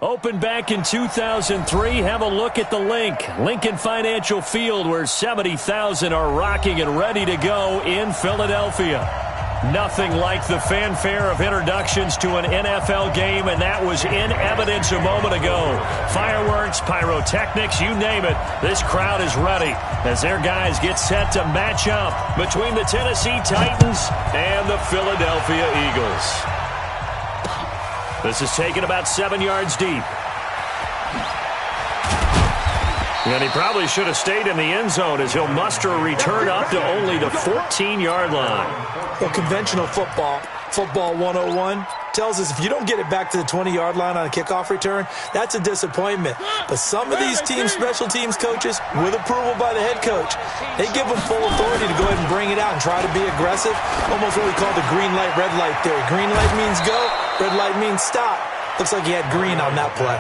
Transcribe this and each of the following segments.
Opened back in 2003, have a look at the Lincoln Financial Field, where 70,000 are rocking and ready to go in Philadelphia. Nothing like the fanfare of introductions to an NFL game, and that was in evidence a moment ago. Fireworks, pyrotechnics, you name it. This crowd is ready as their guys get set to match up between the Tennessee Titans and the Philadelphia Eagles. This is taken about 7 yards deep. And he probably should have stayed in the end zone as he'll muster a return up to only the 14-yard line. Well, conventional football 101, tells us if you don't get it back to the 20-yard line on a kickoff return, that's a disappointment. But some of these teams, special teams coaches, with approval by the head coach, they give them full authority to go ahead and bring it out and try to be aggressive, almost what we call the green light, red light theory. Green light means go, red light means stop. Looks like he had green on that play.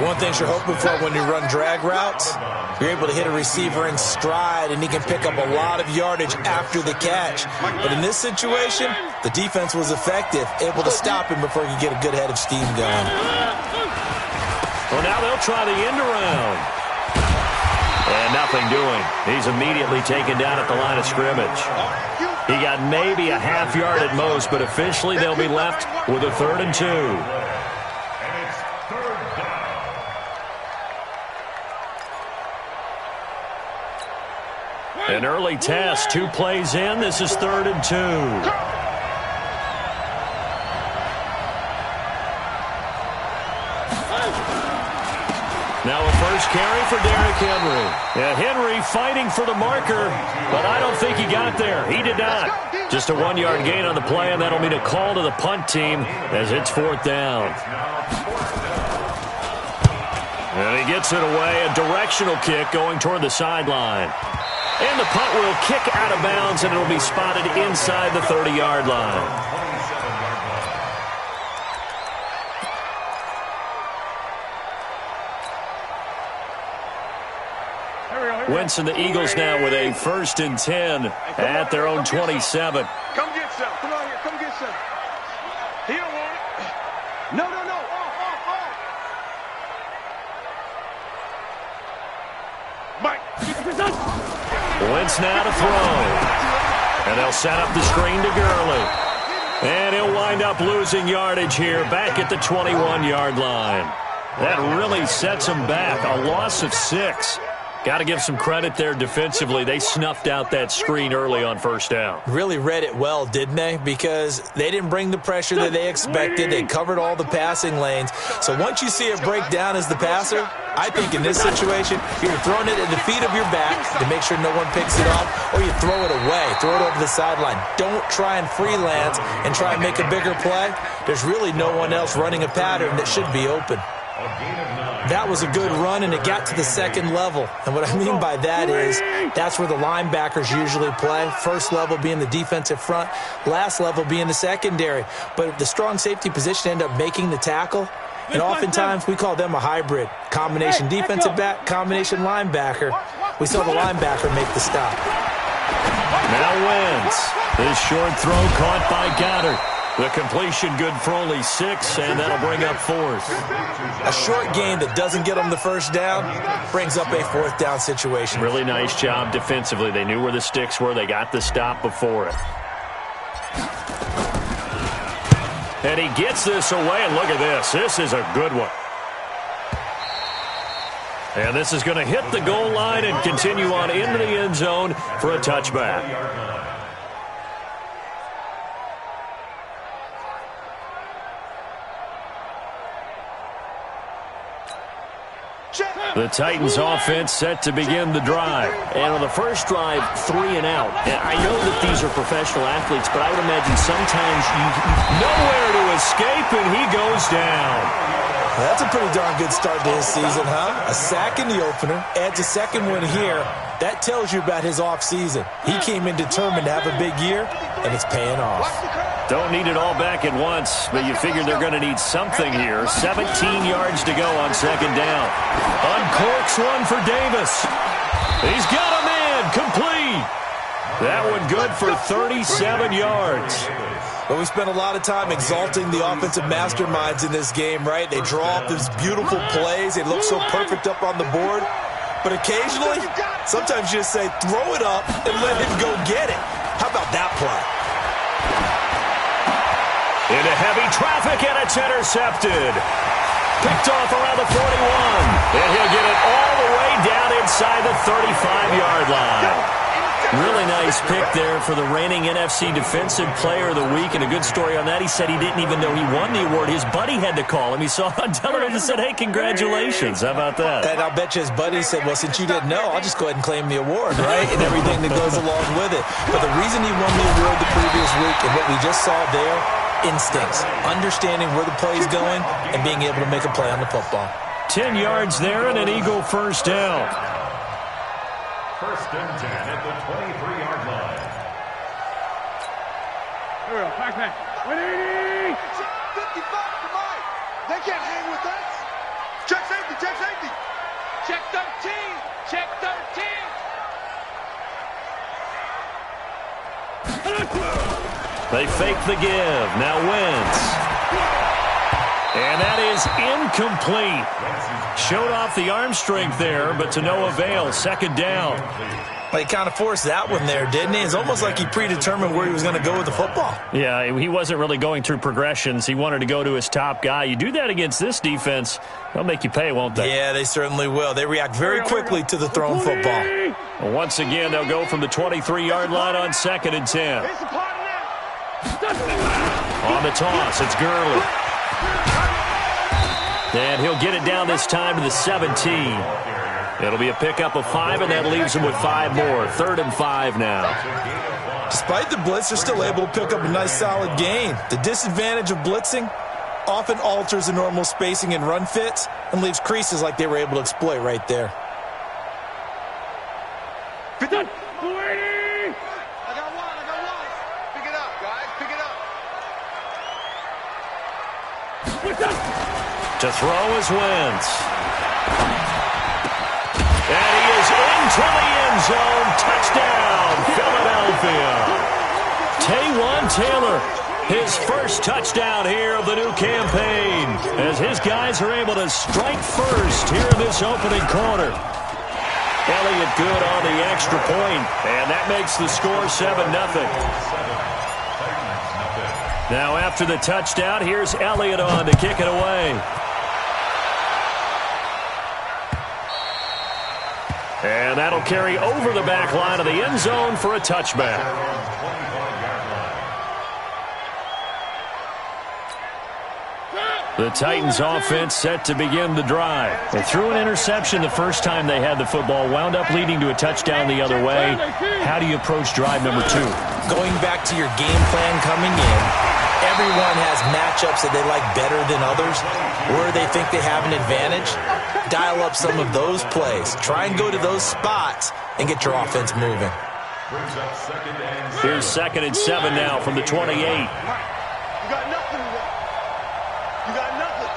One thing you're hoping for when you run drag routes, you're able to hit a receiver in stride, and he can pick up a lot of yardage after the catch. But in this situation, the defense was effective, able to stop him before he could get a good head of steam going. Well, now they'll try the end around. And nothing doing. He's immediately taken down at the line of scrimmage. He got maybe a half yard at most, but officially they'll be left with a 3rd and 2. An early test, 2 plays in. This is 3rd and 2. Now a first carry for Derrick Henry. Yeah, Henry fighting for the marker, but I don't think he got there. He did not. Just a 1-yard gain on the play, and that'll mean a call to the punt team as it's 4th down. And he gets it away, a directional kick going toward the sideline. And the punt will kick out of bounds, and it'll be spotted inside the 30-yard line. Wentz and the Eagles now with a 1st and 10 at their own 27. Come get some. Come on here. Come get some. He don't want it. No. Mike. Wentz now to throw. And they'll set up the screen to Gurley. And he'll wind up losing yardage here back at the 21-yard line. That really sets him back. A loss of 6. Got to give some credit there defensively. They snuffed out that screen early on 1st down. Really read it well, didn't they? Because they didn't bring the pressure that they expected. They covered all the passing lanes. So once you see it break down as the passer, I think in this situation, you're throwing it at the feet of your back to make sure no one picks it off, or you throw it away, throw it over the sideline. Don't try and freelance and try and make a bigger play. There's really no one else running a pattern that should be open. That was a good run, and it got to the 2nd level. And what I mean by that is that's where the linebackers usually play. 1st level being the defensive front, last level being the secondary. But the strong safety position end up making the tackle. And oftentimes we call them a hybrid. Combination defensive back, combination linebacker. We saw the linebacker make the stop. Now Wentz. This short throw caught by Goddard. The completion good for only 6, and that'll bring up 4th. A short gain that doesn't get them the 1st down brings up a 4th down situation. Really nice job defensively. They knew where the sticks were. They got the stop before it. And he gets this away, and look at this. This is a good one. And this is going to hit the goal line and continue on into the end zone for a touchback. The Titans offense set to begin the drive. And on the first drive, 3 and out. And I know that these are professional athletes, but I would imagine sometimes you nowhere to escape, and he goes down. Well, that's a pretty darn good start to his season, huh? A sack in the opener, adds a 2nd one here. That tells you about his offseason. He came in determined to have a big year, and it's paying off. Don't need it all back at once, but you figure they're going to need something here. 17 yards to go on 2nd down. Uncorks one for Davis. He's got a man, complete. That one good for 37 yards. Well, we spent a lot of time exalting the offensive masterminds in this game, right? They draw up these beautiful plays. They look so perfect up on the board. But occasionally, sometimes you just say, throw it up and let him go get it. How about that play? Into heavy traffic, and it's intercepted. Picked off around the 41. And he'll get it all the way down inside the 35-yard line. Really nice pick there for the reigning NFC Defensive Player of the Week. And a good story on that, he said he didn't even know he won the award. His buddy had to call him. He saw it on television and said, hey, congratulations. How about that? And I'll bet you his buddy said, well, since you didn't know, I'll just go ahead and claim the award, right? And everything that goes along with it. But the reason he won the award the previous week and what we just saw there, instincts, understanding where the play is going and being able to make a play on the football. 10 yards there and an Eagle first down. First and 10 at the 23-yard line. Back. 180. 55 to Mike. They can't hang with us. Check safety. Check 13. Check 13. They fake the give. Now Wentz. And that is incomplete. Showed off the arm strength there, but to no avail. Second down. Well, he kind of forced that one there, didn't he? It's almost like he predetermined where he was going to go with the football. Yeah, he wasn't really going through progressions. He wanted to go to his top guy. You do that against this defense, they'll make you pay, won't they? Yeah, they certainly will. They react very quickly to the thrown football. Well, once again, they'll go from the 23-yard line on 2nd and 10. On the toss, it's Gurley. And he'll get it down this time to the 17. It'll be a pickup of 5, and that leaves him with 5 more. 3rd and 5 now. Despite the blitz, they're still able to pick up a nice, solid gain. The disadvantage of blitzing often alters the normal spacing and run fits and leaves creases like they were able to exploit right there. I got one. Pick it up, guys. Pick it up. To throw is Wentz. And he is into the end zone. Touchdown, Philadelphia. Taywan Taylor, his first touchdown here of the new campaign, as his guys are able to strike first here in this opening quarter. Elliott good on the extra point, and that makes the score 7-0. Now after the touchdown, here's Elliott on to kick it away. And that'll carry over the back line of the end zone for a touchback. The Titans offense set to begin the drive. They threw an interception the first time they had the football, wound up leading to a touchdown the other way. How do you approach drive number 2? Going back to your game plan coming in, everyone has matchups that they like better than others, where they think they have an advantage. Dial up some of those plays. Try and go to those spots and get your offense moving. Here's 2nd and 7 now from the 28. You got nothing. You got nothing.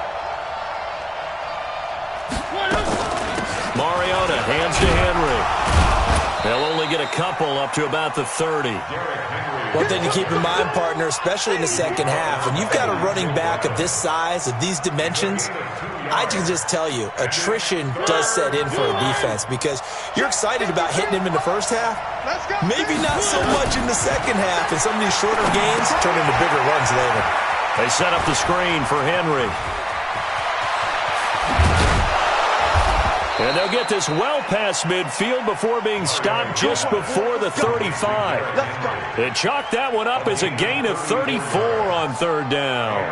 Mariota hands to Henry. They'll only get a couple up to about the 30. One thing to keep in mind, partner, especially in the second half, when you've got a running back of this size, of these dimensions, I can just tell you, attrition does set in for a defense because you're excited about hitting him in the first half. Maybe not so much in the second half, and some of these shorter gains turn into bigger runs later. They set up the screen for Henry. And they'll get this well past midfield before being stopped just before the 35. They chalk that one up as a gain of 34 on 3rd down.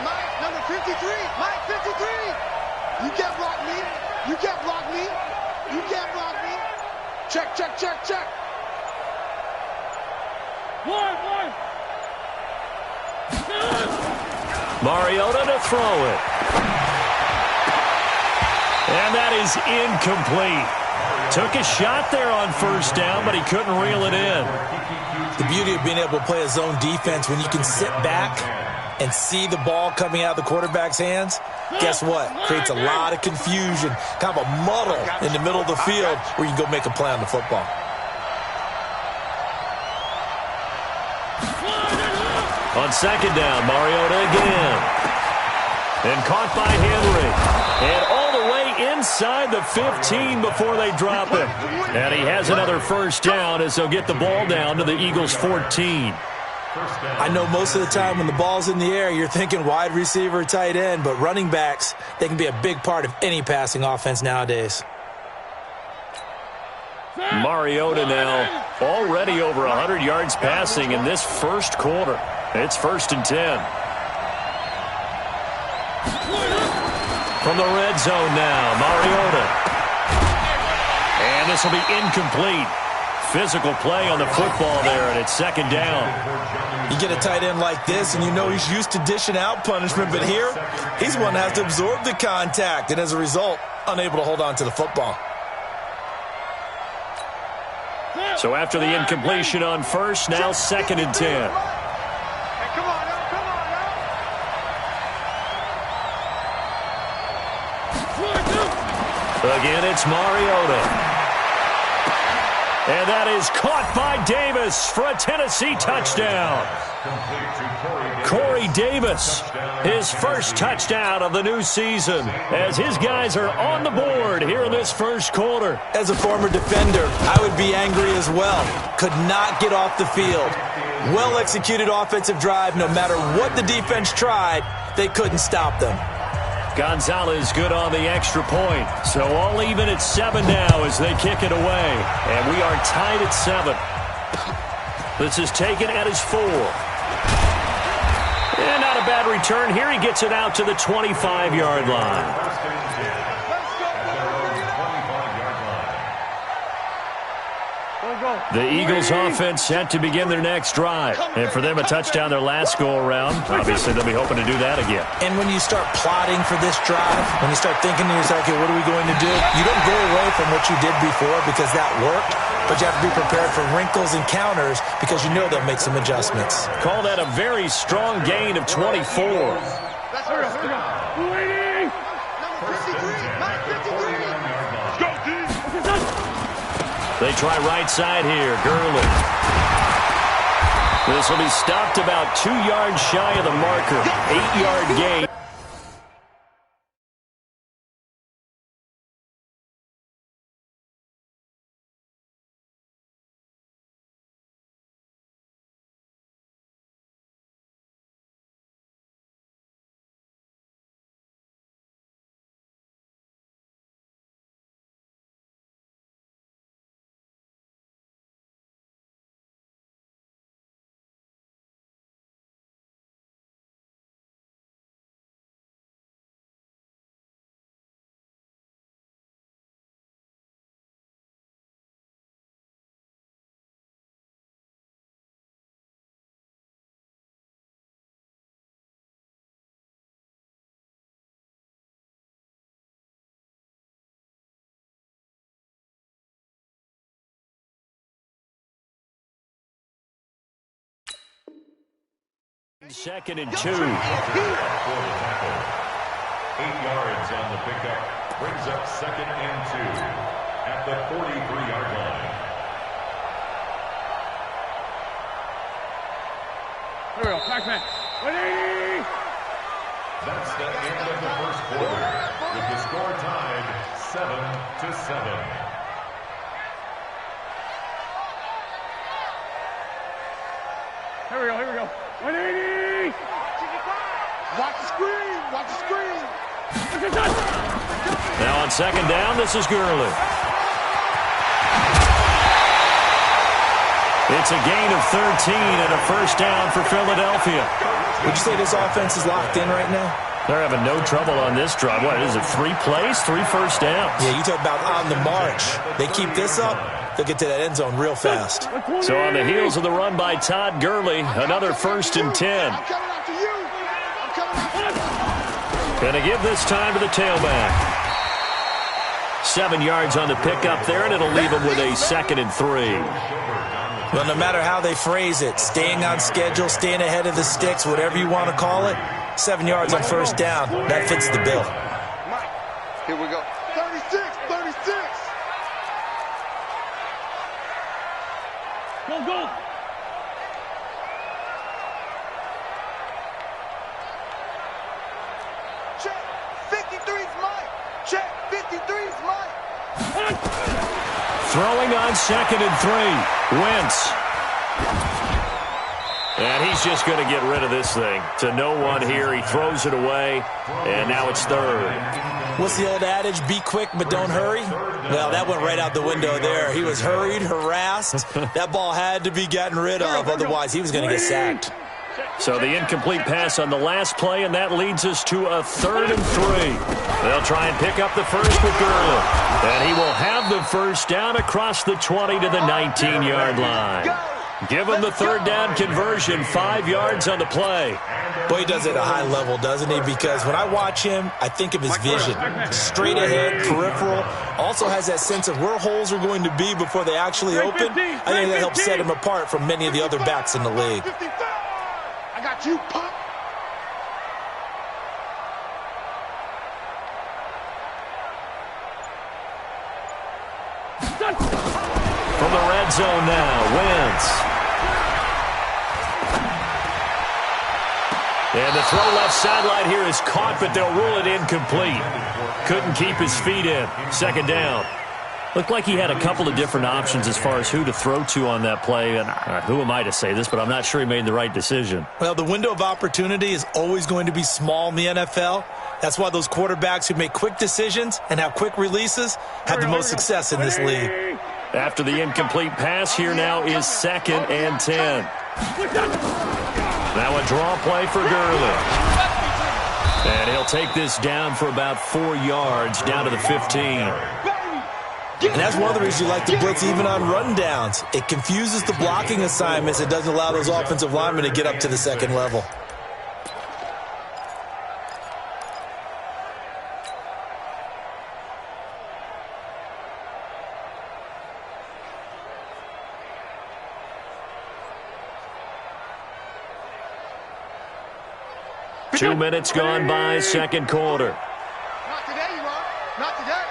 Mike, number 53. Mike, 53. You can't block me. You can't block me. You can't block me. Check. One. Mariota to throw it. And that is incomplete. Took a shot there on 1st down, but he couldn't reel it in. The beauty of being able to play a zone defense when you can sit back and see the ball coming out of the quarterback's hands, guess what? Creates a lot of confusion, kind of a muddle in the middle of the field where you can go make a play on the football. On second down, Mariota again. And caught by Henry. And all the way inside the 15 before they drop him. And he has another first down as they'll get the ball down to the Eagles' 14. I know most of the time when the ball's in the air, you're thinking wide receiver, tight end, but running backs, they can be a big part of any passing offense nowadays. Mariota now already over 100 yards passing in this first quarter. It's 1st and 10. From the red zone now, Mariota. And this will be incomplete. Physical play on the football there, and it's 2nd down. You get a tight end like this, and you know he's used to dishing out punishment, but here, he's one that has to absorb the contact, and as a result, unable to hold on to the football. So after the incompletion on first, now 2nd and 10. Again, it's Mariota. And that is caught by Davis for a Tennessee touchdown. Corey Davis, his first touchdown of the new season, as his guys are on the board here in this first quarter. As a former defender, I would be angry as well. Could not get off the field. Well-executed offensive drive. No matter what the defense tried, they couldn't stop them. Gonzalez good on the extra point. So all even at 7 now as they kick it away. And we are tied at 7. This is taken at his 4. And not a bad return here. He gets it out to the 25-yard line. The Eagles offense set to begin their next drive. And for them, a touchdown their last go-around. Obviously, they'll be hoping to do that again. And when you start plotting for this drive, when you start thinking to yourself, okay, what are we going to do? You don't go away from what you did before because that worked, but you have to be prepared for wrinkles and counters because you know they'll make some adjustments. Call that a very strong gain of 24. They try right side here. Gurley. This will be stopped about 2 yards shy of the marker. 8-yard gain. Second and 2. 8 yards on the pickup. Brings up 2nd and 2 at the 43-yard line. Here we go. Backman. 180. That's the end of the first quarter, with the score tied 7-7. Here we go. 180. Watch the screen. Now on second down, this is Gurley. It's a gain of 13 and a first down for Philadelphia. Would you say this offense is locked in right now? They're having no trouble on this drive. What is it, 3 plays, 3 first downs? Yeah, you talk about on the march. They keep this up, they'll get to that end zone real fast. So on the heels of the run by Todd Gurley, another 1st and 10. Going to give this time to the tailback. 7 yards on the pickup there, and it'll leave him with a 2nd and 3. Well, no matter how they phrase it, staying on schedule, staying ahead of the sticks, whatever you want to call it, 7 yards on first down, that fits the bill. Mike, here we go. 36, 36. Go. Check. 53's Mike. Check. 53's Mike. Throwing on 2nd and 3. Wentz. And he's just going to get rid of this thing. To no one here. He throws it away, and now it's 3rd. What's the old adage? Be quick, but don't hurry? Well, that went right out the window there. He was hurried, harassed. That ball had to be gotten rid of. Otherwise, he was going to get sacked. So the incomplete pass on the last play, and that leads us to a 3rd and 3. They'll try and pick up the first with Gurley. And he will have the first down across the 20 to the 19-yard line. Give him the 3rd down conversion, 5 yards on the play. Boy, he does it at a high level, doesn't he? Because when I watch him, I think of his vision. Straight ahead, peripheral. Also has that sense of where holes are going to be before they actually open. I think that helps set him apart from many of the other backs in the league. I got you, punk. From the red zone now, Wentz. And the throw left sideline here is caught, but they'll rule it incomplete. Couldn't keep his feet in. 2nd down. Looked like he had a couple of different options as far as who to throw to on that play. And who am I to say this, but I'm not sure he made the right decision. Well, the window of opportunity is always going to be small in the NFL. That's why those quarterbacks who make quick decisions and have quick releases have the most success in this league. After the incomplete pass, here now is 2nd and 10. Now a draw play for Gurley. And he'll take this down for about 4 yards, down to the 15. And that's one of the reasons you like to blitz even on rundowns. It confuses the blocking assignments. It doesn't allow those offensive linemen to get up to the 2nd level. Two minutes gone by, 2nd quarter. Not today, you are. Not today.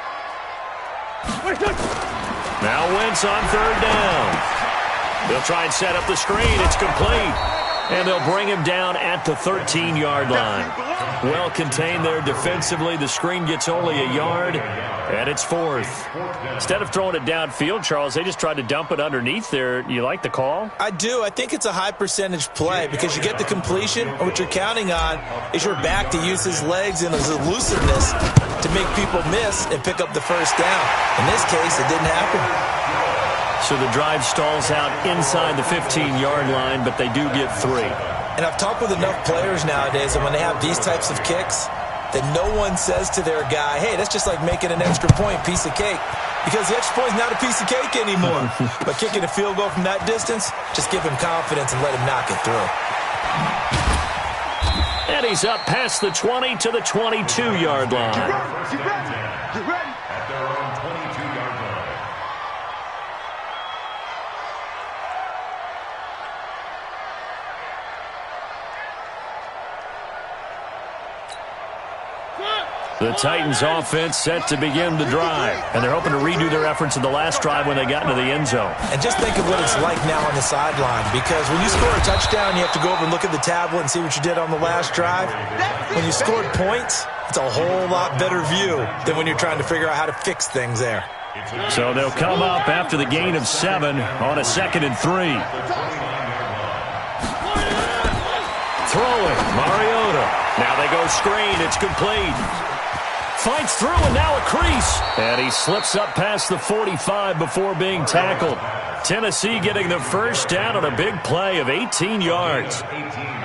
Now Wentz on 3rd down. They'll try and set up the screen. It's complete. And they'll bring him down at the 13-yard line. Well contained there defensively. The screen gets only a yard, and it's 4th. Instead of throwing it downfield, Charles, they just tried to dump it underneath there. You like the call? I do. I think it's a high-percentage play because you get the completion, and what you're counting on is your back to use his legs and his elusiveness to make people miss and pick up the first down. In this case, it didn't happen. So the drive stalls out inside the 15-yard line, but they do get 3. And I've talked with enough players nowadays that when they have these types of kicks, that no one says to their guy, hey, that's just like making an extra point, piece of cake. Because the extra point is not a piece of cake anymore. But kicking a field goal from that distance, just give him confidence and let him knock it through. And he's up past the 20 to the 22-yard line. Get ready. Get ready. At their own 22-yard line. The Titans offense set to begin the drive. And they're hoping to redo their efforts in the last drive when they got into the end zone. And just think of what it's like now on the sideline. Because when you score a touchdown, you have to go over and look at the tablet and see what you did on the last drive. When you scored points, it's a whole lot better view than when you're trying to figure out how to fix things there. So they'll come up after the gain of 7 on a 2nd and 3. Throwing, Mariota. Now they go screen. It's complete. Fights through, and now a crease. And he slips up past the 45 before being tackled. Tennessee getting the first down on a big play of 18 yards.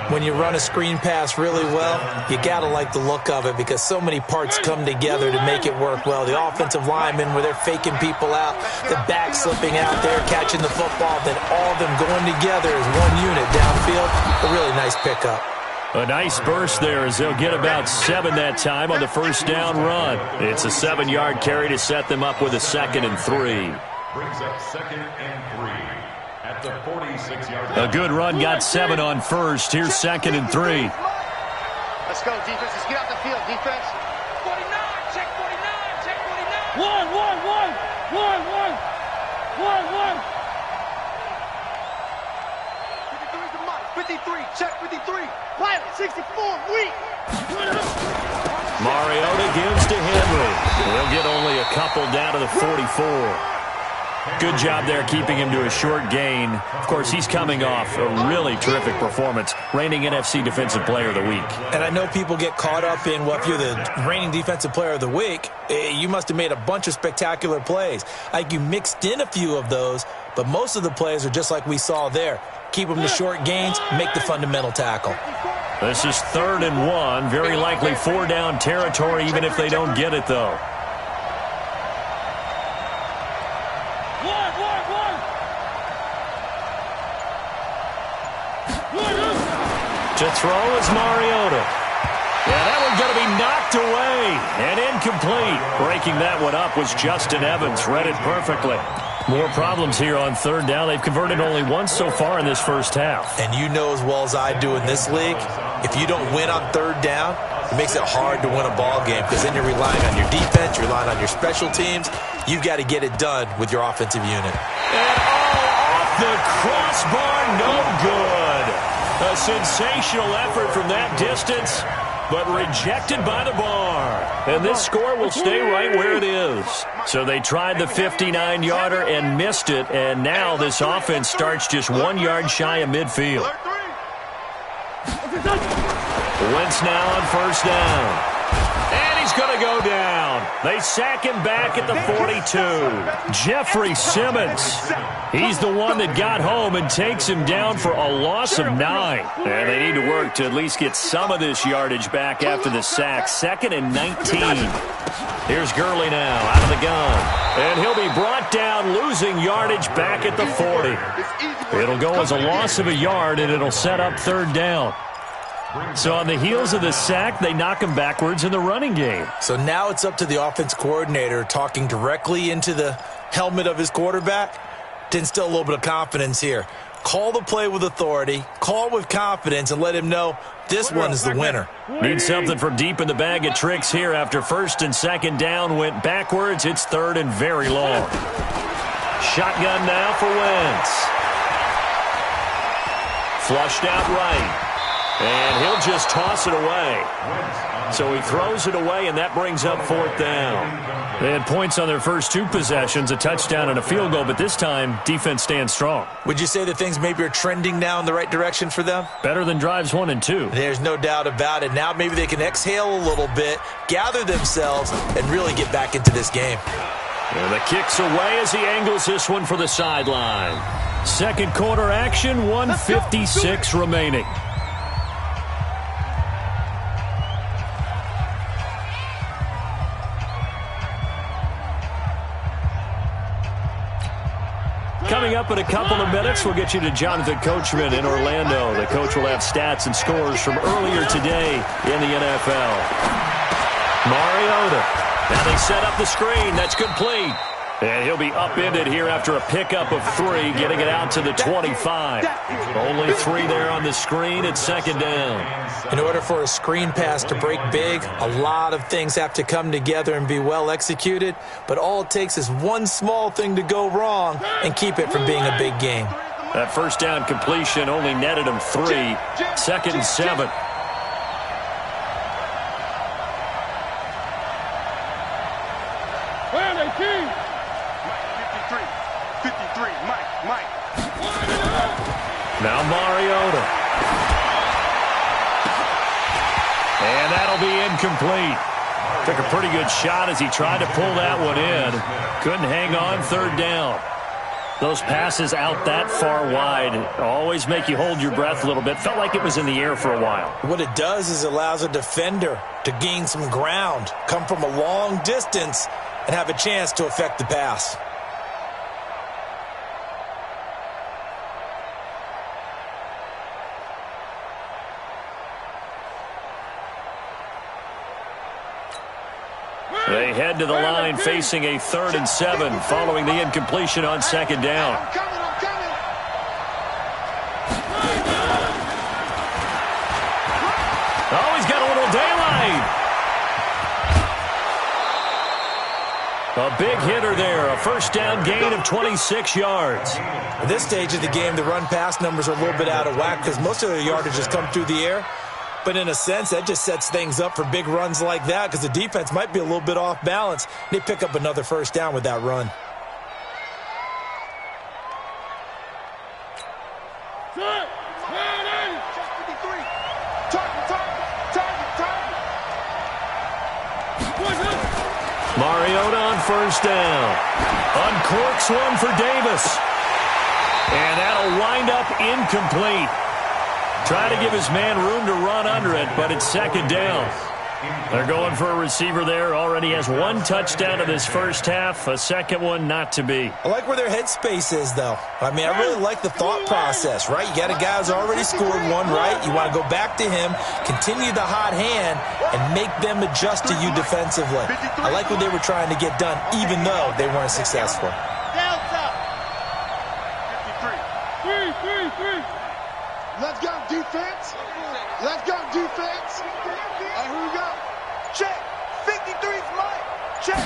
When you run a screen pass really well, you got to like the look of it because so many parts come together to make it work well. The offensive linemen, where they're faking people out, the back slipping out there, catching the football, then all of them going together as one unit downfield. A really nice pickup. A nice burst there as they'll get about 7 that time on the first down run. It's a 7-yard carry to set them up with a 2nd and 3. Brings up 2nd and 3. at the 46-yard line. A good run got 7 on first. Here's 2nd and 3. Let's go, defense. Let's get out the field, defense. 49, check 49, check 49. 53, check 53. Pilot, 64, weak. Mariota gives to Henry. He'll get only a couple down to the 44. Good job there keeping him to a short gain. Of course, he's coming off a really terrific performance, reigning NFC Defensive Player of the Week. And I know people get caught up in, well, if you're the reigning Defensive Player of the Week, you must have made a bunch of spectacular plays. Like you mixed in a few of those, but most of the plays are just like we saw there. Keep them to short gains, make the fundamental tackle. This is 3rd and 1. Very likely 4-down territory, even if they don't get it, though. To throw is Mariota. Yeah, that one's going to be knocked away and incomplete. Breaking that one up was Justin Evans. Read it perfectly. More problems here on 3rd down. They've converted only once so far in this first half. And you know as well as I do in this league, if you don't win on 3rd down, it makes it hard to win a ball game because then you're relying on your defense, you're relying on your special teams. You've got to get it done with your offensive unit. And off the crossbar, no good. A sensational effort from that distance, but rejected by the bar. And this score will stay right where it is. So they tried the 59-yarder and missed it, and now this offense starts just 1 yard shy of midfield. Wentz now on 1st down. And he's going to go down. They sack him back at the 42. Jeffrey Simmons. He's the one that got home and takes him down for a loss of 9. And they need to work to at least get some of this yardage back after the sack. 2nd and 19. Here's Gurley now out of the gun. And he'll be brought down, losing yardage back at the 40. It'll go as a loss of a yard, and it'll set up 3rd down. So on the heels of the sack, they knock him backwards in the running game. So now it's up to the offense coordinator talking directly into the helmet of his quarterback to instill a little bit of confidence here. Call the play with authority, call with confidence, and let him know this one is the winner. Need something from deep in the bag of tricks here after 1st and 2nd down went backwards. It's 3rd and very long. Shotgun now for Wentz. Flushed out right. And he'll just toss it away. So he throws it away, and that brings up 4th down. They had points on their first 2 possessions, a touchdown and a field goal, but this time, defense stands strong. Would you say that things maybe are trending now in the right direction for them? Better than drives 1 and 2. There's no doubt about it. Now maybe they can exhale a little bit, gather themselves, and really get back into this game. And the kick's away as he angles this one for the sideline. 2nd quarter action, 1:56 remaining. Coming up in a couple of minutes, we'll get you to Jonathan Coachman in Orlando. The coach will have stats and scores from earlier today in the NFL. Mariota. Now they set up the screen. That's complete. And he'll be upended here after a pickup of 3, getting it out to the 25. Only 3 there on the screen at 2nd down. In order for a screen pass to break big, a lot of things have to come together and be well executed, but all it takes is one small thing to go wrong and keep it from being a big game. That 1st down completion only netted him 3. 2nd and 7. Now Mariota. And that'll be incomplete. Took a pretty good shot as he tried to pull that one in. Couldn't hang on 3rd down. Those passes out that far wide always make you hold your breath a little bit. Felt like it was in the air for a while. What it does is it allows a defender to gain some ground, come from a long distance, and have a chance to affect the pass. They head to the line facing a 3rd and 7 following the incompletion on 2nd down. A big hitter there, a first down gain of 26 yards. At this stage of the game, the run-pass numbers are a little bit out of whack because most of the yardage has come through the air. But in a sense, that just sets things up for big runs like that because the defense might be a little bit off balance. They pick up another first down with that run. Mariota on first down. Uncorks one for Davis. And that'll wind up incomplete. Trying to give his man room to run under it, but it's second down. They're going for a receiver there. Already has one touchdown in this first half. A second one not to be. I like where their headspace is, though. I mean, I really like the thought process, right? You got a guy who's already scored one, right? You want to go back to him, continue the hot hand, and make them adjust to you defensively. I like what they were trying to get done, even though they weren't successful. Let's go, defense. Let's go, defense. Here we go. Check. 53's Mike. Check.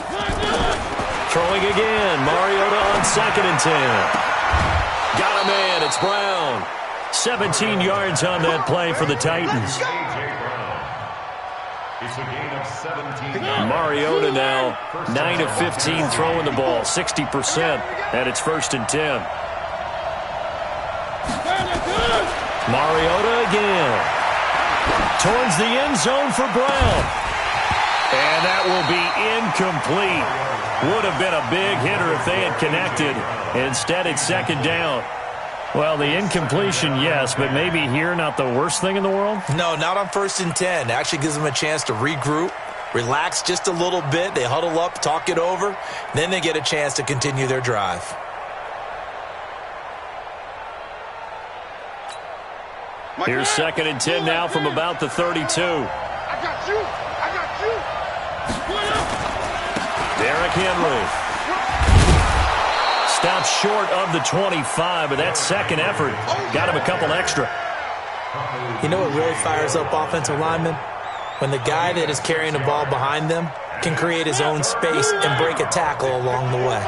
Throwing again. Mariota on 2nd and 10. Got a man. It's Brown. 17 yards on that play for the Titans. It's a gain of 17. Mariota now 9 of 15 throwing the ball, 60%, and it's 1st and 10. Mariota again. Towards the end zone for Brown. And that will be incomplete. Would have been a big hitter if they had connected. Instead, it's second down. Well, the incompletion, yes, but maybe here not the worst thing in the world? No, not on 1st and 10. Actually gives them a chance to regroup, relax just a little bit. They huddle up, talk it over. Then they get a chance to continue their drive. Here's 2nd and 10 now from about the 32. I got you. I got you. Derrick Henry. Stops short of the 25, but that second effort got him a couple extra. You know what really fires up offensive linemen? When the guy that is carrying the ball behind them can create his own space and break a tackle along the way.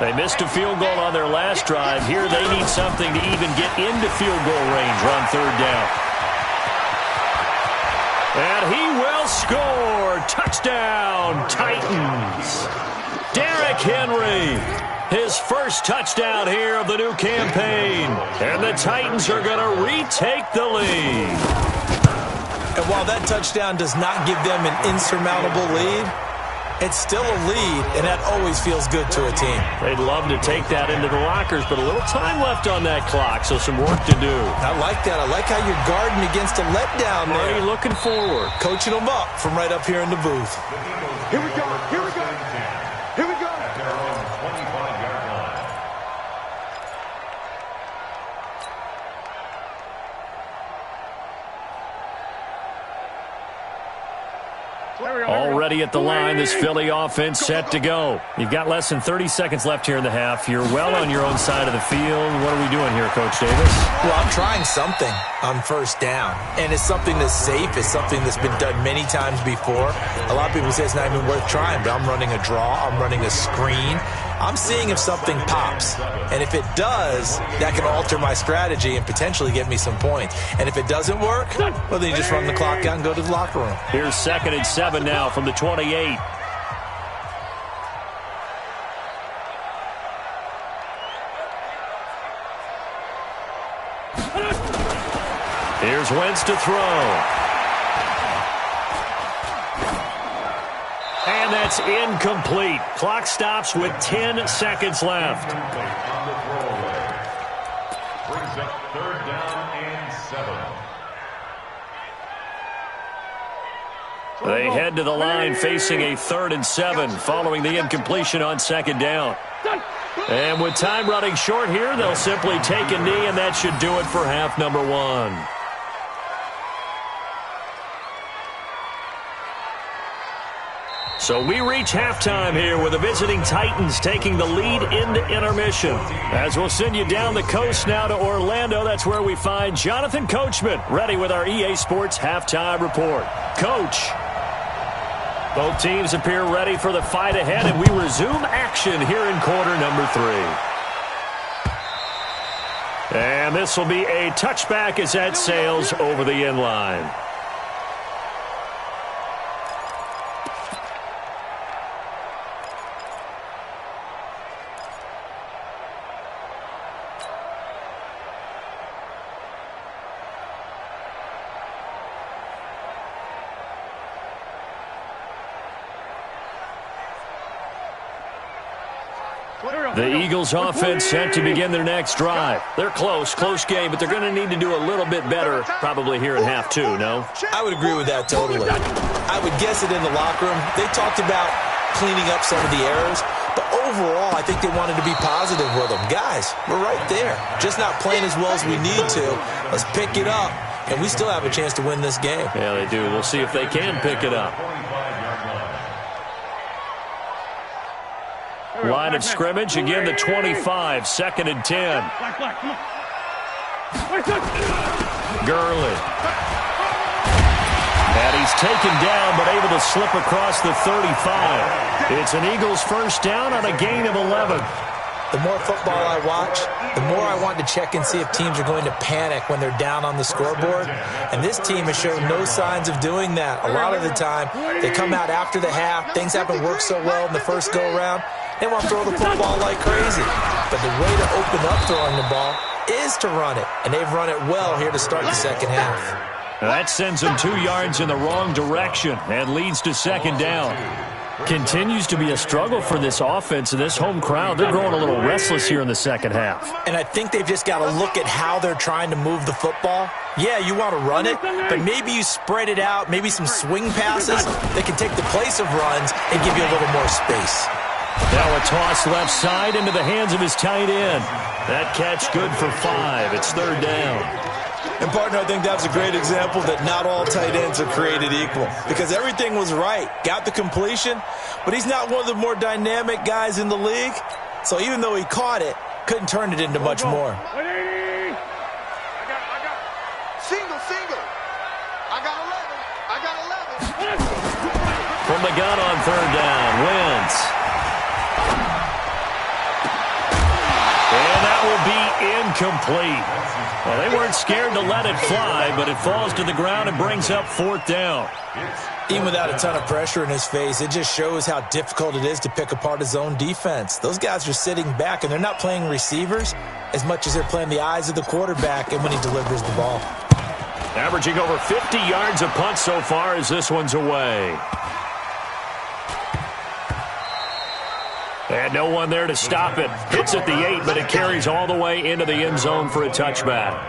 They missed a field goal on their last drive. Here they need something to even get into field goal range on 3rd down. And he will score. Touchdown, Titans. Derrick Henry, his first touchdown here of the new campaign. And the Titans are going to retake the lead. And while that touchdown does not give them an insurmountable lead, it's still a lead, and that always feels good to a team. They'd love to take that into the lockers, but a little time left on that clock, so some work to do. I like that. I like how you're guarding against a letdown there. Already looking forward. Coaching them up from right up here in the booth. Here we go. Here we go. Here we go. At their own 25-yard line. Already at the line, this Philly offense set to go. You've got less than 30 seconds left here in the half. You're well on your own side of the field. What are we doing here, Coach Davis? Well, I'm trying something on 1st down, and it's something that's safe. It's something that's been done many times before. A lot of people say it's not even worth trying, but I'm running a draw. I'm running a screen. I'm seeing if something pops, and if it does, that can alter my strategy and potentially get me some points. And if it doesn't work, well, then you just run the clock out and go to the locker room. Here's 2nd and 7 now from the 28. Here's Wentz to throw. And that's incomplete. Clock stops with 10 seconds left. Brings up 3rd down and 7. They head to the line facing a 3rd and 7 following the incompletion on 2nd down. And with time running short here, they'll simply take a knee, and that should do it for half number 1. So we reach halftime here with the visiting Titans taking the lead into intermission. As we'll send you down the coast now to Orlando, that's where we find Jonathan Coachman ready with our EA Sports Halftime Report. Coach. Both teams appear ready for the fight ahead, and we resume action here in quarter number 3. And this will be a touchback as that sails over the end line. The Eagles offense set to begin their next drive. They're close game, but they're going to need to do a little bit better probably here in half 2, no? I would agree with that totally. I would guess it in the locker room. They talked about cleaning up some of the errors, but overall I think they wanted to be positive with them. Guys, we're right there. Just not playing as well as we need to. Let's pick it up, and we still have a chance to win this game. Yeah, they do. We'll see if they can pick it up. Line of scrimmage, again the 25, 2nd and 10. Gurley. And he's taken down, but able to slip across the 35. It's an Eagles first down on a gain of 11. The more football I watch, the more I want to check and see if teams are going to panic when they're down on the scoreboard. And this team has shown no signs of doing that. A lot of the time, they come out after the half. Things haven't worked so well in the first go-around. They want to throw the football like crazy. But the way to open up throwing the ball is to run it. And they've run it well here to start the second half. That sends them 2 yards in the wrong direction and leads to 2nd down. Continues to be a struggle for this offense and this home crowd. They're growing a little restless here in the second half. And I think they've just got to look at how they're trying to move the football. Yeah, you want to run it, but maybe you spread it out, maybe some swing passes that can take the place of runs and give you a little more space. Now a toss left side into the hands of his tight end. That catch good for 5. It's 3rd down. And, partner, I think that's a great example that not all tight ends are created equal because everything was right. Got the completion, but he's not one of the more dynamic guys in the league. So even though he caught it, couldn't turn it into much more. I got single. I got 11. From the gun on 3rd down, Wentz. And that will be incomplete. Well, they weren't scared to let it fly, but it falls to the ground and brings up 4th down. Even without a ton of pressure in his face, it just shows how difficult it is to pick apart his own defense. Those guys are sitting back, and they're not playing receivers as much as they're playing the eyes of the quarterback and when he delivers the ball. Averaging over 50 yards a punt so far as this one's away. And no one there to stop it. Hits at the 8, but it carries all the way into the end zone for a touchback.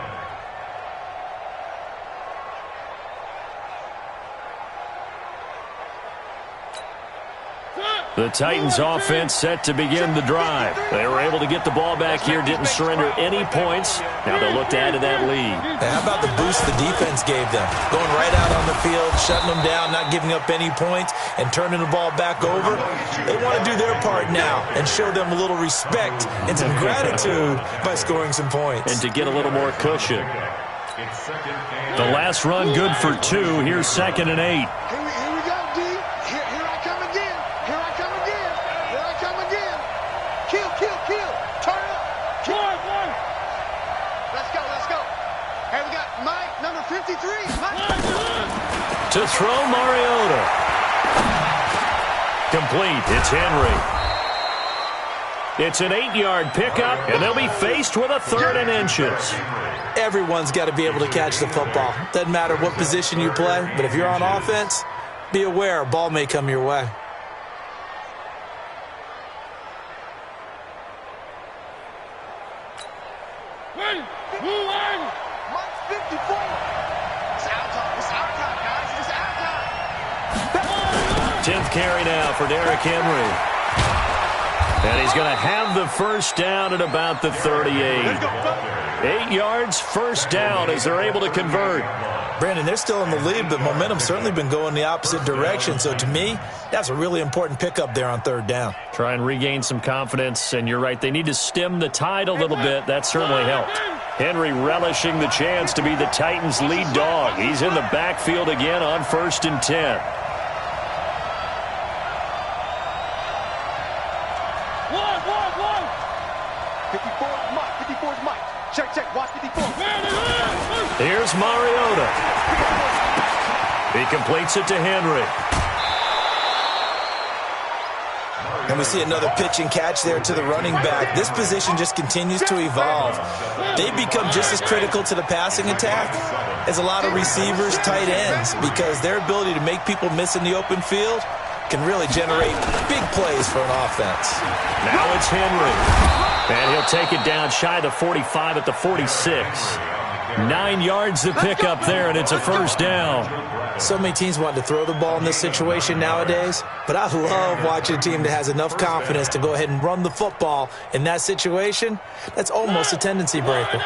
The Titans offense set to begin the drive. They were able to get the ball back here, didn't surrender any points. Now they'll look to add to that lead. How about the boost the defense gave them? Going right out on the field, shutting them down, not giving up any points, and turning the ball back over. They want to do their part now and show them a little respect and some gratitude by scoring some points. And to get a little more cushion. The last run good for 2. Here's 2nd and 8. To throw Mariota. Complete. It's Henry. It's an 8-yard pickup, and they'll be faced with a 3rd and inches. Everyone's got to be able to catch the football. Doesn't matter what position you play, but if you're on offense, be aware a ball may come your way. Mark 54. It's our time, guys. It's our time. 10th carry now for Derrick Henry. And he's going to have the first down at about the 38. 8 yards, first down as they're able to convert. Brandon, they're still in the lead, but momentum's certainly been going the opposite direction. So to me, that's a really important pickup there on 3rd down. Try and regain some confidence, and you're right. They need to stem the tide a little bit. That certainly helped. Henry relishing the chance to be the Titans' lead dog. He's in the backfield again on 1st and 10. Check. Watch 54. Here's Mariota. He completes it to Henry. And we see another pitch and catch there to the running back. This position just continues to evolve. They've become just as critical to the passing attack as a lot of receivers, tight ends, because their ability to make people miss in the open field can really generate big plays for an offense. Now it's Henry. And he'll take it down shy of the 45 at the 46. 9 yards to pick up there, and it's a first down. So many teams want to throw the ball in this situation nowadays, but I love watching a team that has enough confidence to go ahead and run the football in that situation. That's almost a tendency breaker.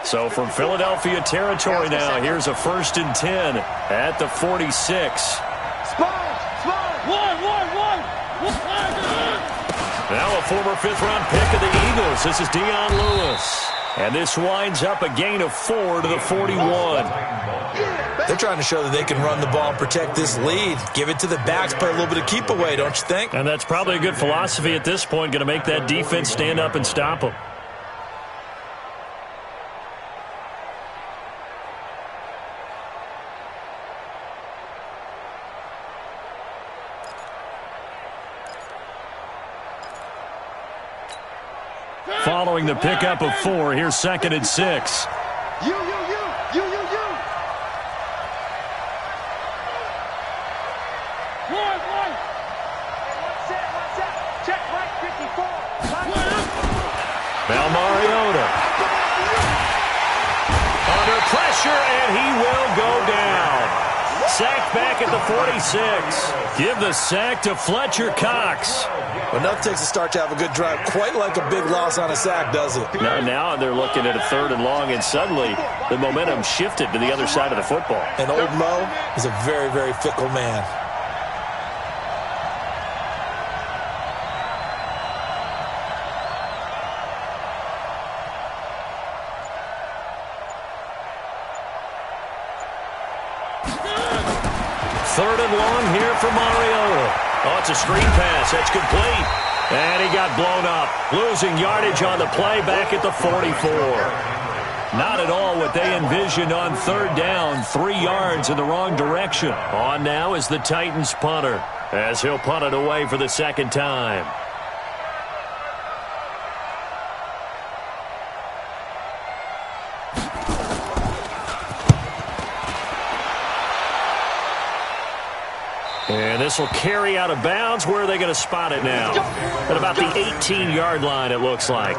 So from Philadelphia territory now, here's a 1st and 10 at the 46. Now a former 5th-round pick of the Eagles. This is Dion Lewis. And this winds up a gain of 4 to the 41. They're trying to show that they can run the ball and protect this lead. Give it to the backs, play a little bit of keep away, don't you think? And that's probably a good philosophy at this point, going to make that defense stand up and stop them. Following the pickup of 4, here's 2nd and 6. You. One. Set. Check right 54. Now Mariota. Under pressure, and he will go down. Sacked back at the 46. Give the sack to Fletcher Cox. Enough takes a start to have a good drive. Quite like a big loss on a sack, does it? Now they're looking at a 3rd and long, and suddenly the momentum shifted to the other side of the football. And old Mo is a very, very fickle man. Third and long here for Mariota. Oh, it's a screen pass. That's complete. And he got blown up. Losing yardage on the play back at the 44. Not at all what they envisioned on 3rd down. 3 yards in the wrong direction. On now is the Titans punter, as he'll punt it away for the 2nd time. And this will carry out of bounds. Where are they going to spot it now? At about the 18-yard line, it looks like.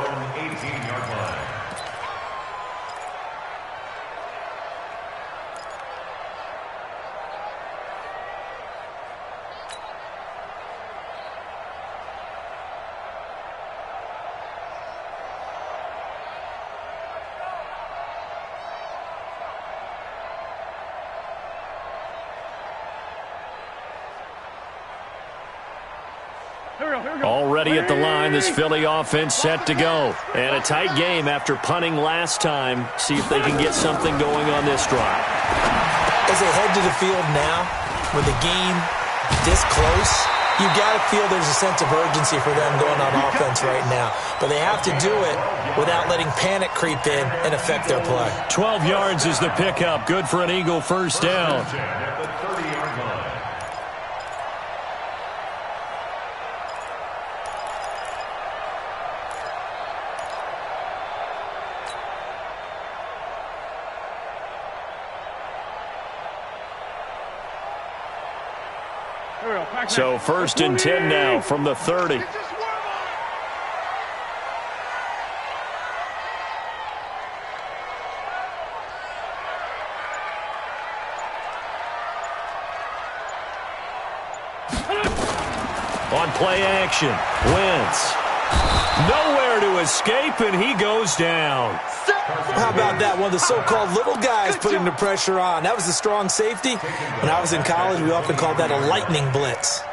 Already at the line, this Philly offense set to go. And a tight game after punting last time. See if they can get something going on this drive. As they head to the field now, with the game this close, you got to feel there's a sense of urgency for them going on offense right now. But they have to do it without letting panic creep in and affect their play. 12 yards is the pickup. Good for an Eagle first down. So 1st and 10 now from the 30. On play action, Wentz. Nowhere to escape, and he goes down. How about that? One of the so-called little guys putting the pressure on. That was the strong safety. When I was in college, we often called that a lightning blitz.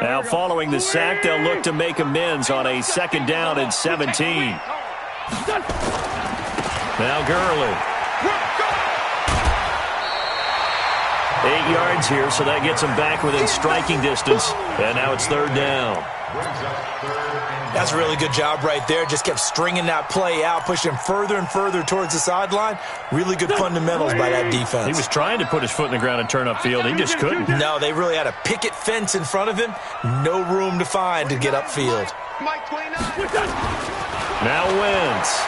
Now following the sack, they'll look to make amends on a 2nd down and 17. Now Gurley. 8 yards here, so that gets them back within striking distance. And now it's 3rd down. That's a really good job right there. Just kept stringing that play out, pushing further and further towards the sideline. Really good fundamentals by that defense. He was trying to put his foot in the ground and turn upfield. He just couldn't. No, they really had a picket fence in front of him. No room to find to get upfield. Now Wentz.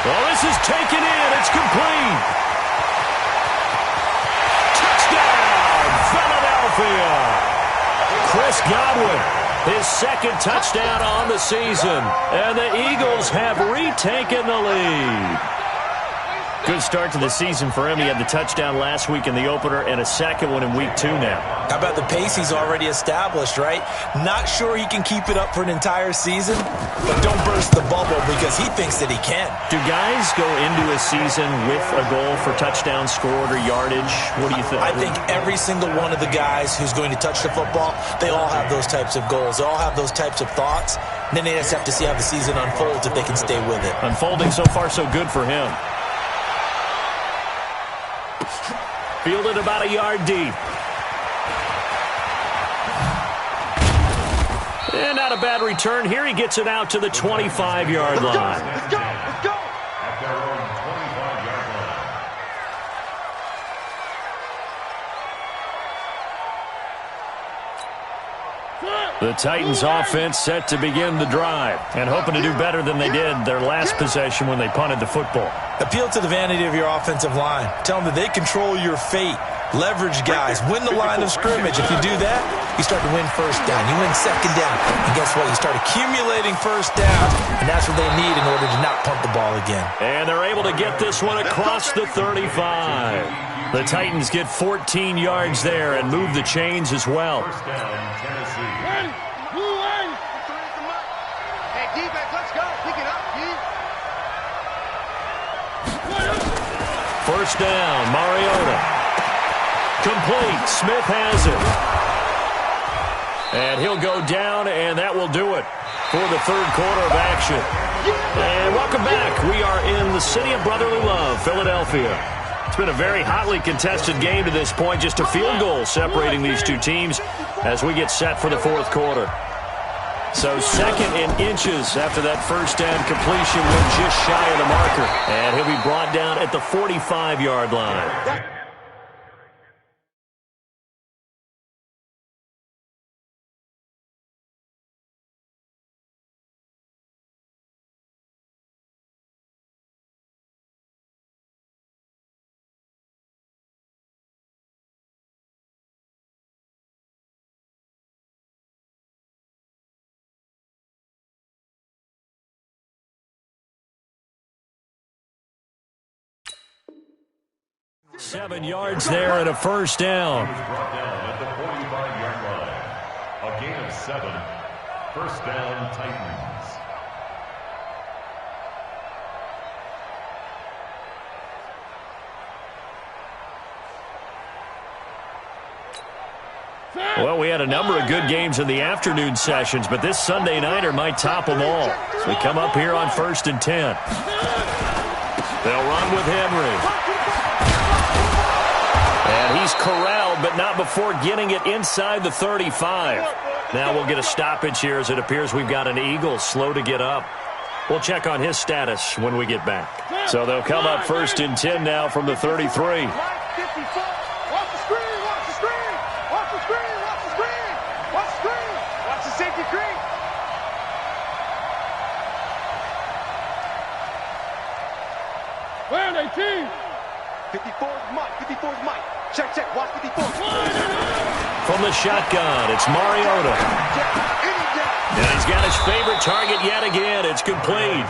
Well, this is taken in. It's complete. Touchdown, Philadelphia. Chris Godwin, his 2nd touchdown on the season. And the Eagles have retaken the lead. Good start to the season for him. He had the touchdown last week in the opener and a 2nd one in week 2 now. How about the pace he's already established, right? Not sure he can keep it up for an entire season, but don't burst the bubble because he thinks that he can. Do guys go into a season with a goal for touchdowns scored or yardage? What do you think? I think every single one of the guys who's going to touch the football, they all have those types of goals. They all have those types of thoughts. And then they just have to see how the season unfolds if they can stay with it. Unfolding so far so good for him. Fielded about a yard deep. And not a bad return. Here he gets it out to the 25-yard line. Let's go. At their own 25-yard line. The Titans offense set to begin the drive and hoping to do better than they did their last possession when they punted the football. Appeal to the vanity of your offensive line. Tell them that they control your fate. Leverage guys. Win the line of scrimmage. If you do that, you start to win 1st down. You win 2nd down. And guess what? You start accumulating 1st downs. And that's what they need in order to not punt the ball again. And they're able to get this one across the 35. The Titans get 14 yards there and move the chains as well. 1st down, Tennessee. Hey, defense, let's go. Pick it up, D. 1st down, Mariota. Complete. Smith has it. And he'll go down, and that will do it for the 3rd quarter of action. And welcome back. We are in the city of brotherly love, Philadelphia. It's been a very hotly contested game to this point. Just a field goal separating these two teams as we get set for the 4th quarter. So 2nd in inches after that 1st down completion went just shy of the marker. And he'll be brought down at the 45-yard line. Seven yards there and a 1st down. Brought down at the 45-yard line. A gain of 7. 1st down, Titans. Well, we had a number of good games in the afternoon sessions, but this Sunday nighter might top them all. So we come up here on 1st and 10. They'll run with Henry. And he's corralled, but not before getting it inside the 35. Now we'll get a stoppage here as it appears we've got an Eagle slow to get up. We'll check on his status when we get back. So they'll come up 1st and 10 now from the 33. Watch the screen, watch the screen, watch the screen, watch the screen, watch the screen, watch the safety screen. Where are they, team? 54 is Mike, 54 is Mike. Check, watch 54. From the shotgun, it's Mariota. And he's got his favorite target yet again. It's complete.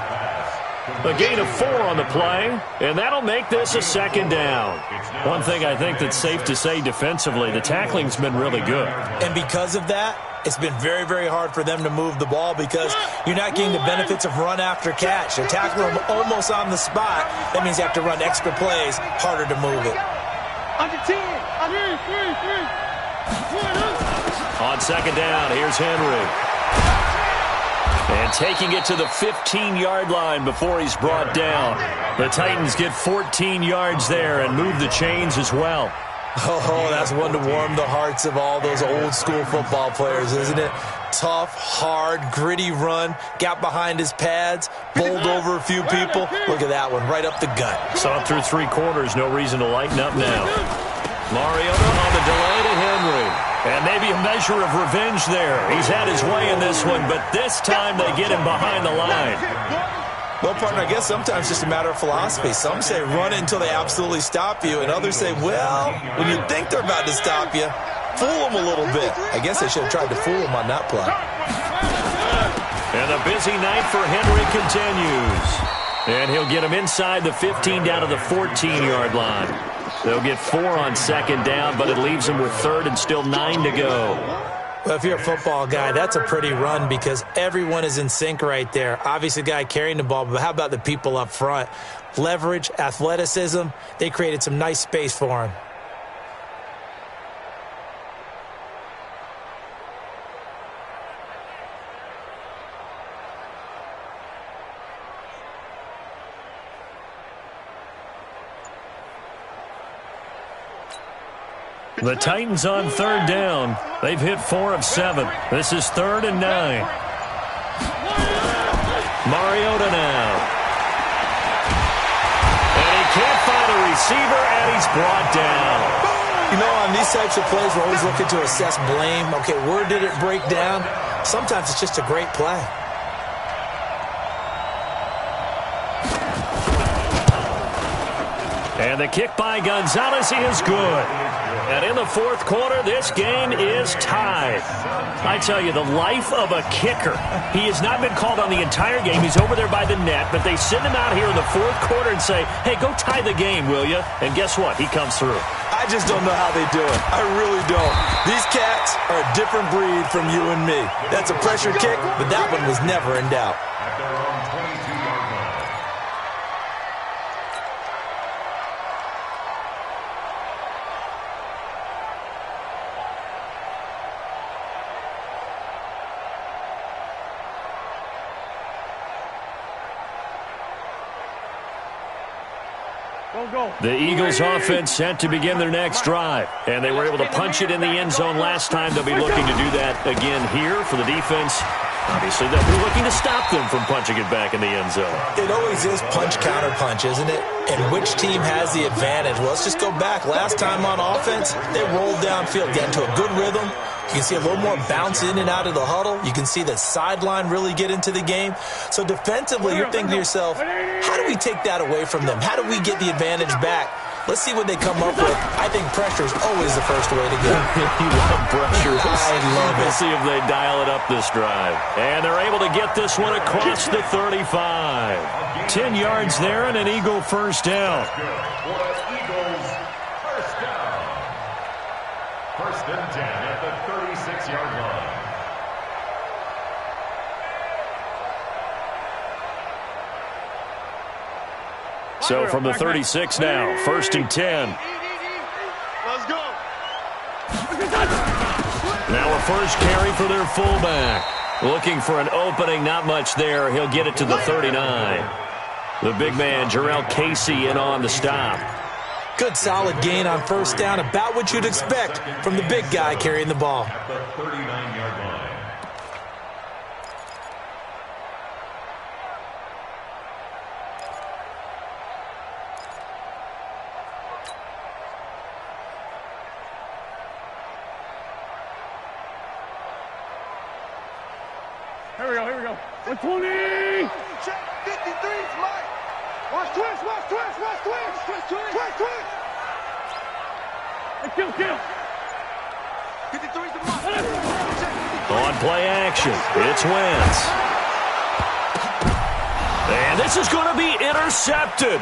A gain of 4 on the play, and that'll make this a 2nd down. One thing I think that's safe to say defensively, the tackling's been really good. And because of that, it's been very, very hard for them to move the ball because you're not getting the benefits of run after catch. They're tackling them almost on the spot. That means you have to run extra plays, harder to move it. Under 10. On 2nd down, here's Henry. And taking it to the 15-yard line before he's brought down. The Titans get 14 yards there and move the chains as well. Oh, that's one to warm the hearts of all those old-school football players, isn't it? Tough, hard, gritty run, got behind his pads, bowled over a few people. Look at that one, right up the gut. Saw it through 3 quarters, no reason to lighten up now. Mariota on the delay to Henry. And maybe a measure of revenge there. He's had his way in this one, but this time they get him behind the line. Well, partner, I guess sometimes it's just a matter of philosophy. Some say run it until they absolutely stop you, and others say, well, when you think they're about to stop you, fool them a little bit. I guess they should have tried to fool them on that play. And a busy night for Henry continues. And he'll get him inside the 15 down to the 14-yard line. They'll get 4 on second down, but it leaves them with third and still 9 to go. Well, if you're a football guy, that's a pretty run because everyone is in sync right there. Obviously, the guy carrying the ball, but how about the people up front? Leverage, athleticism, they created some nice space for him. The Titans on third down. They've hit 4 of 7. This is 3rd and 9. Mariota now. And he can't find a receiver, and he's brought down. You know, on these types of plays, we're always looking to assess blame. Okay, where did it break down? Sometimes it's just a great play. And the kick by Gonzalez is good. And in the 4th quarter, this game is tied. I tell you, the life of a kicker. He has not been called on the entire game. He's over there by the net, but they send him out here in the 4th quarter and say, hey, go tie the game, will you? And guess what? He comes through. I just don't know how they do it. I really don't. These cats are a different breed from you and me. That's a pressure kick, but that one was never in doubt. At their own 22-yard line. The Eagles offense set to begin their next drive. And they were able to punch it in the end zone last time. They'll be looking to do that again here for the defense. Obviously, they'll be looking to stop them from punching it back in the end zone. It always is punch-counter-punch, isn't it? And which team has the advantage? Well, let's just go back. Last time on offense, they rolled downfield, got into a good rhythm. You can see a little more bounce in and out of the huddle. You can see the sideline really get into the game. So defensively, you're thinking to yourself, how do we take that away from them? How do we get the advantage back? Let's see what they come up with. I think pressure is always the first way to go. You love pressure. I love it. We'll see if they dial it up this drive. And they're able to get this one across the 35. 10 yards there and an Eagle first down. For the Eagles, first down. 1st and 10 at the 36-yard line. So from the 36 now, 1st and 10. Let's go. Now a first carry for their fullback. Looking for an opening, not much there. He'll get it to the 39. The big man, Jarrell Casey, in on the stop. Good solid gain on first down, about what you'd expect from the big guy carrying the ball. At the 39-yard line. Here we go. 120. Check 53's Mike. Watch twist. Kill. 53's the Mike. On play action, it's Wentz. And this is going to be intercepted.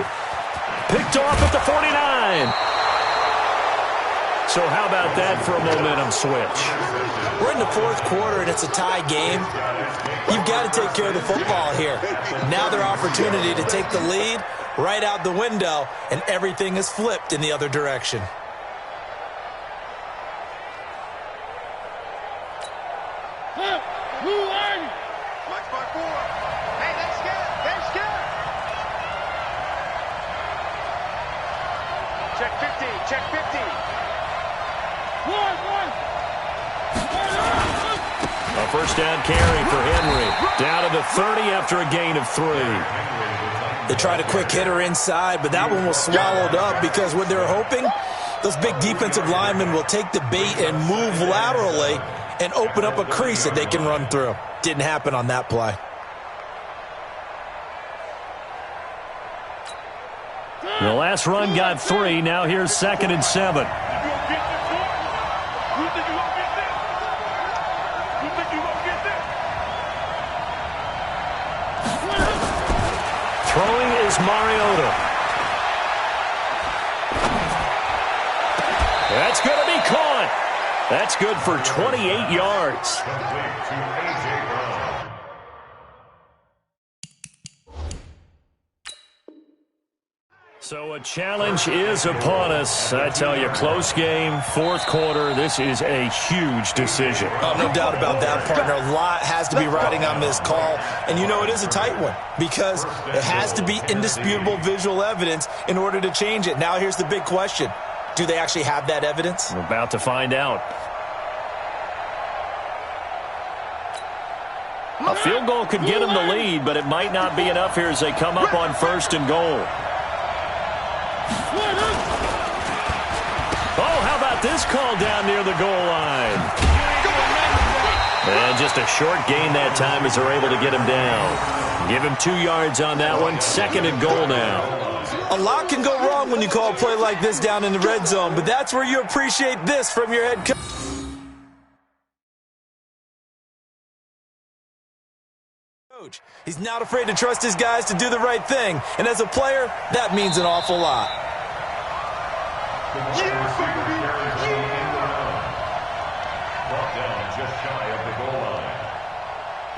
Picked off at the 49. So how about that for a momentum switch? We're in the 4th quarter, and it's a tie game. You've got to take care of the football here. Now their opportunity to take the lead right out the window, and everything is flipped in the other direction. That's my boy. Hey, they're scared. They're scared. Check 50. Check 50. A first down carry for Henry. Down to the 30 after a gain of 3. They tried a quick hitter inside, but that one was swallowed up because what they're hoping, those big defensive linemen will take the bait and move laterally and open up a crease that they can run through. Didn't happen on that play. The last run got 3. Now here's 2nd and 7. Throwing is Mariota. That's going to be caught. That's good for 28 yards. So a challenge is upon us. I tell you, close game, fourth quarter. This is a huge decision. Oh, no doubt about that, partner. A lot has to be riding on this call. And you know it is a tight one because it has to be indisputable visual evidence in order to change it. Now here's the big question. Do they actually have that evidence? We're about to find out. A field goal could get them the lead, but it might not be enough here as they come up on 1st and goal. Oh, how about this call down near the goal line? And just a short gain that time as they're able to get him down. Give him 2 yards on that one. 2nd and goal now. A lot can go wrong when you call a play like this down in the red zone, but that's where you appreciate this from your head coach. He's not afraid to trust his guys to do the right thing, and as a player, that means an awful lot.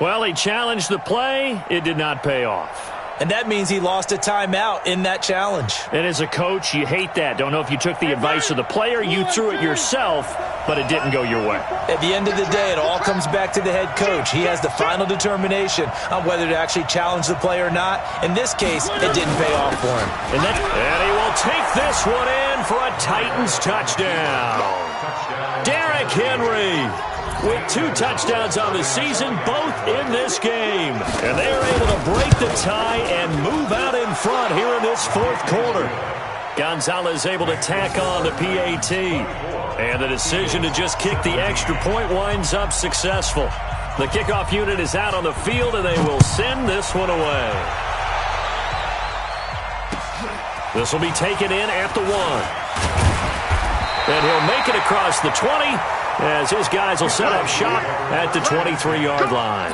Well, he challenged the play. It did not pay off. And that means he lost a timeout in that challenge. And as a coach, you hate that. Don't know if you took the advice of the player, you threw it yourself, but it didn't go your way. At the end of the day, it all comes back to the head coach. He has the final determination on whether to actually challenge the play or not. In this case, it didn't pay off for him. And he will take this one in for a Titans touchdown. Derrick Henry with 2 touchdowns on the season, both in this game. And they are able to break the tie and move out in front here in this fourth quarter. Gonzalez able to tack on the PAT. And the decision to just kick the extra point winds up successful. The kickoff unit is out on the field, and they will send this one away. This will be taken in at the 1. And he'll make it across the 20 as his guys will set up shop at the 23-yard line.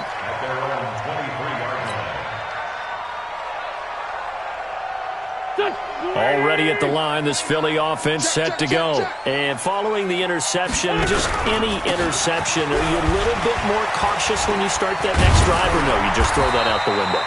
Already at the line, this Philly offense set to go. And following the interception, just any interception, are you a little bit more cautious when you start that next drive, or no, you just throw that out the window?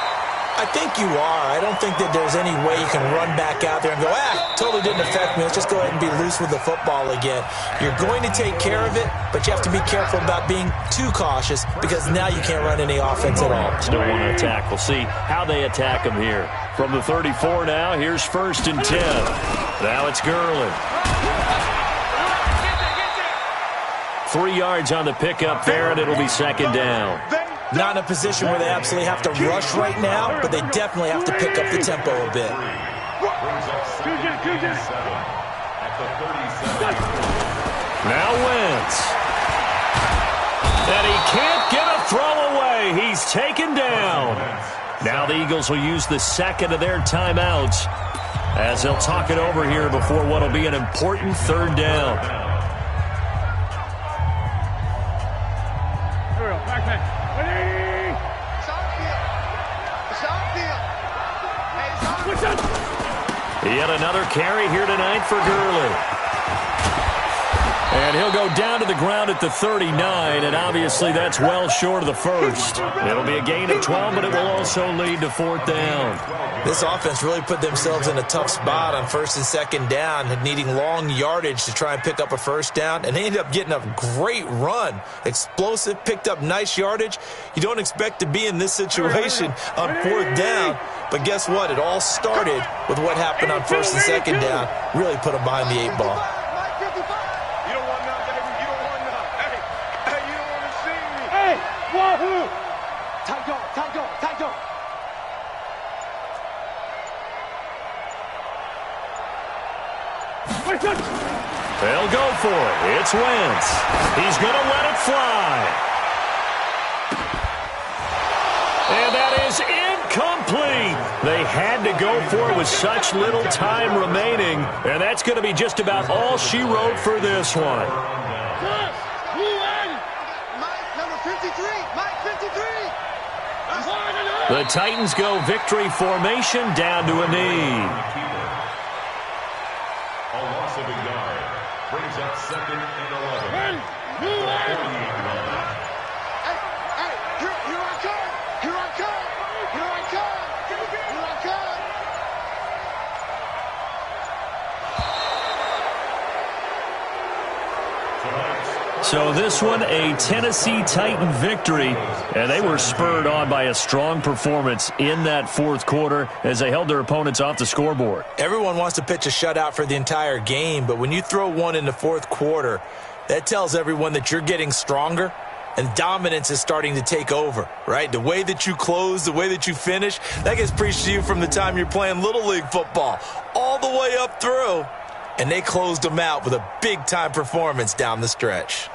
I think you are. I don't think that there's any way you can run back out there and go, totally didn't affect me. Let's just go ahead and be loose with the football again. You're going to take care of it, but you have to be careful about being too cautious because now you can't run any offense at all. Still want to attack. We'll see how they attack him here. From the 34 now, here's 1st and 10. Now it's Gurley. 3 yards on the pickup there, and it'll be 2nd down. Not in a position where they absolutely have to rush right now, but they definitely have to pick up the tempo a bit. Now Wentz. And he can't get a throw away. He's taken down. Now the Eagles will use the 2nd of their timeouts as they'll talk it over here before what will be an important 3rd down. Yet another carry here tonight for Gurley. And he'll go down to the ground at the 39, and obviously that's well short of the first. It'll be a gain of 12, but it will also lead to 4th down. This offense really put themselves in a tough spot on 1st and 2nd down, needing long yardage to try and pick up a 1st down, and they ended up getting a great run. Explosive, picked up nice yardage. You don't expect to be in this situation on 4th down, but guess what? It all started with what happened on 1st and 2nd down. Really put them behind the 8 ball. You don't want none, baby. You don't want none. Hey, you don't want to see me. Hey, wahoo! Tight dog, tight dog, tight dog. They'll go for it. It's Wentz. He's going to let it fly. And that is incomplete. They had to go for it with such little time remaining, and that's going to be just about all she wrote for this one. Mike, number 53. Mike, 53. The Titans go victory formation down to a knee. A loss of a yard brings up 2nd and 11. The 48 line. Hey, here I come. Here I come. Here I come. Here I come. So this one, a Tennessee Titan victory, and they were spurred on by a strong performance in that 4th quarter as they held their opponents off the scoreboard. Everyone wants to pitch a shutout for the entire game, but when you throw one in the 4th quarter, that tells everyone that you're getting stronger and dominance is starting to take over, right? The way that you close, the way that you finish, that gets preached to you from the time you're playing Little League football all the way up through, and they closed them out with a big-time performance down the stretch.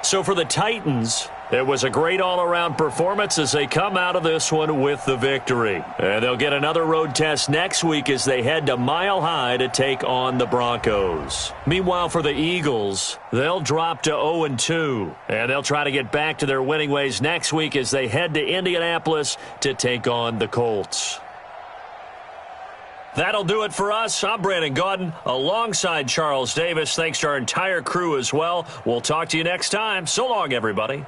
So for the Titans, it was a great all-around performance as they come out of this one with the victory. And they'll get another road test next week as they head to Mile High to take on the Broncos. Meanwhile, for the Eagles, they'll drop to 0-2. And they'll try to get back to their winning ways next week as they head to Indianapolis to take on the Colts. That'll do it for us. I'm Brandon Gaudin alongside Charles Davis. Thanks to our entire crew as well. We'll talk to you next time. So long, everybody.